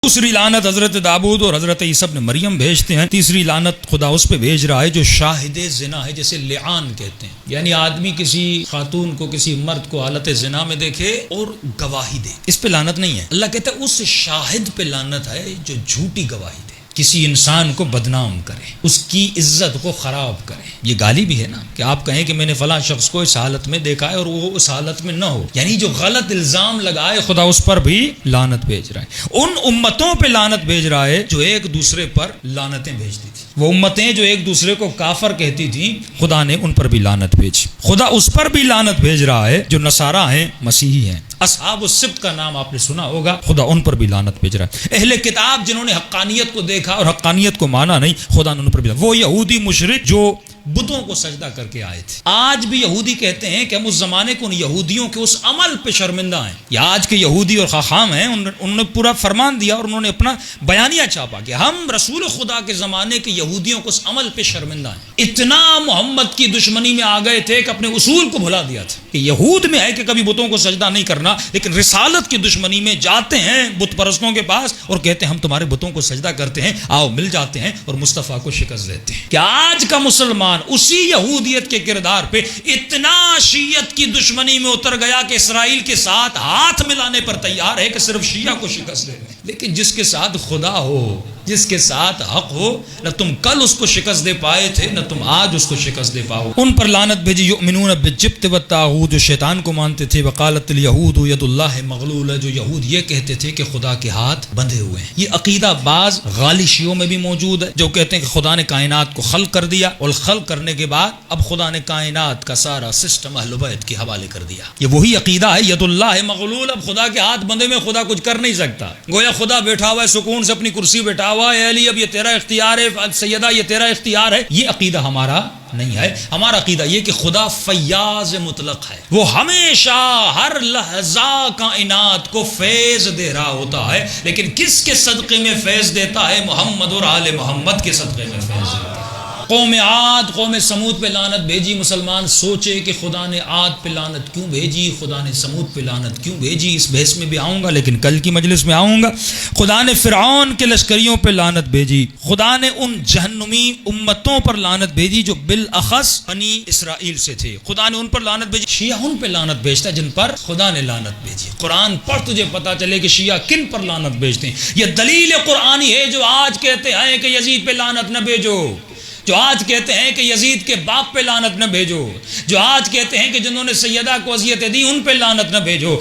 دوسری لعنت حضرت داؤد اور حضرت عیسی ابن مریم بھیجتے ہیں. تیسری لعنت خدا اس پہ بھیج رہا ہے جو شاہد زنا ہے، جسے لعان کہتے ہیں، یعنی آدمی کسی خاتون کو، کسی مرد کو حالت زنا میں دیکھے اور گواہی دے. اس پہ لعنت نہیں ہے. اللہ کہتا ہے اس شاہد پہ لعنت ہے جو جھوٹی گواہی دے، کسی انسان کو بدنام کرے، اس کی عزت کو خراب کرے. یہ گالی بھی ہے نا کہ آپ کہیں کہ میں نے فلاں شخص کو اس حالت میں دیکھا ہے اور وہ اس حالت میں نہ ہو، یعنی جو غلط الزام لگائے خدا اس پر بھی لعنت بھیج رہا ہے. ان امتوں پہ لعنت بھیج رہا ہے جو ایک دوسرے پر لعنتیں بھیجتی تھی. وہ امتیں جو ایک دوسرے کو کافر کہتی تھیں، خدا نے ان پر بھی لعنت بھیجی. خدا اس پر بھی لعنت بھیج رہا ہے جو نصارہ ہیں، مسیحی ہیں. اصحاب السبت کا نام آپ نے سنا ہوگا، خدا ان پر بھی لعنت بھیج رہا ہے. اہل کتاب جنہوں نے حقانیت کو دیکھا اور حقانیت کو مانا نہیں، خدا نے ان پر بھی لعنت. وہ یہودی مشرک جو بتوں کو سجدہ کر کے آئے تھے. آج بھی یہودی کہتے ہیں کہ ہم اس زمانے کو ان یہودیوں کے اس عمل پہ شرمندہ ہیں. یا آج کے یہودی اور خاخام ہیں، انہوں نے پورا فرمان دیا اور انہوں نے اپنا بیانیہ چھاپا کہ ہم رسول خدا کے زمانے کے یہودیوں کو اس عمل پہ شرمندہ ہیں. اتنا محمد کی دشمنی میں آ گئے تھے کہ اپنے اصول کو بھلا دیا تھا. کہ یہود میں ہے کہ کبھی بتوں کو سجدہ نہیں کرنا، لیکن رسالت کی دشمنی میں جاتے ہیں بت پرستوں کے پاس اور کہتے ہیں ہم تمہارے بتوں کو سجدہ کرتے ہیں، آؤ مل جاتے ہیں اور مصطفیٰ کو شکست دیتے ہیں. کہ آج کا مسلمان اسی یہودیت کے کردار پہ اتنا شیعت کی دشمنی میں اتر گیا کہ اسرائیل کے ساتھ ہاتھ ملانے پر تیار ہے کہ صرف شیعہ کو شکست دے. لیکن جس کے ساتھ خدا ہو، جس کے ساتھ حق ہو، نہ تم کل اس کو شکست دے پائے تھے نہ تم آج اس کو شکست دے پاؤ. ان پر لعنت بھیجی. یؤمنون بالجبت والطاغوت، جو شیطان کو مانتے تھے. وقالت الیہود ید اللہ مغلولہ، جو یہود یہ کہتے تھے کہ خدا کے ہاتھ بندھے ہوئے ہیں. یہ عقیدہ بعض غالی شیعوں میں بھی موجود ہے جو کہتے ہیں کہ خدا نے کائنات کو خلق کر دیا اور خلق کرنے کے بعد اب خدا نے کائنات کا سارا سسٹم اہل بیت کے حوالے کر دیا. یہ وہی عقیدہ ہے ید اللہ مغلول، اب خدا کے ہاتھ بندھے میں خدا کچھ کر نہیں سکتا. گویا خدا بیٹھا ہوا ہے سکون سے اپنی کرسی بیٹھا ہوا ہے، علی اب یہ تیرا اختیار ہے، سیدہ یہ تیرا اختیار ہے. یہ عقیدہ ہمارا نہیں ہے. ہمارا عقیدہ یہ کہ خدا فیاض مطلق ہے، وہ ہمیشہ ہر لحظہ کائنات کو فیض دے رہا ہوتا ہے. لیکن کس کے صدقے میں فیض دیتا ہے؟ محمد اور آل محمد کے صدقے میں فیض دیتا ہے. قوم عاد، قوم سمود پہ لعنت بھیجی. مسلمان سوچے کہ خدا نے عاد پہ لعنت کیوں بھیجی، خدا نے سمود پہ لعنت کیوں بھیجی. اس بحث میں بھی آؤں گا لیکن کل کی مجلس میں آؤں گا. خدا نے فرعون کے لشکریوں پہ لعنت بھیجی. خدا نے ان جہنمی امتوں پر لعنت بھیجی جو بالاخص بنی اسرائیل سے تھے. خدا نے ان پر لعنت بھیجی. شیعہ ان پہ لعنت بھیجتا ہے جن پر خدا نے لعنت بھیجی. قرآن پڑھ تجھے پتا چلے کہ شیعہ کن پر لعنت بھیجتے ہیں. یہ دلیل قرآنی ہے جو آج کہتے ہیں کہ یزید پہ لعنت نہ بھیجو، جو آج کہتے ہیں کہ یزید کے باپ پہ لعنت نہ بھیجو، جو آج کہتے ہیں کہ جنہوں نے سیدہ کو اذیتیں دی ان پہ لعنت نہ بھیجو.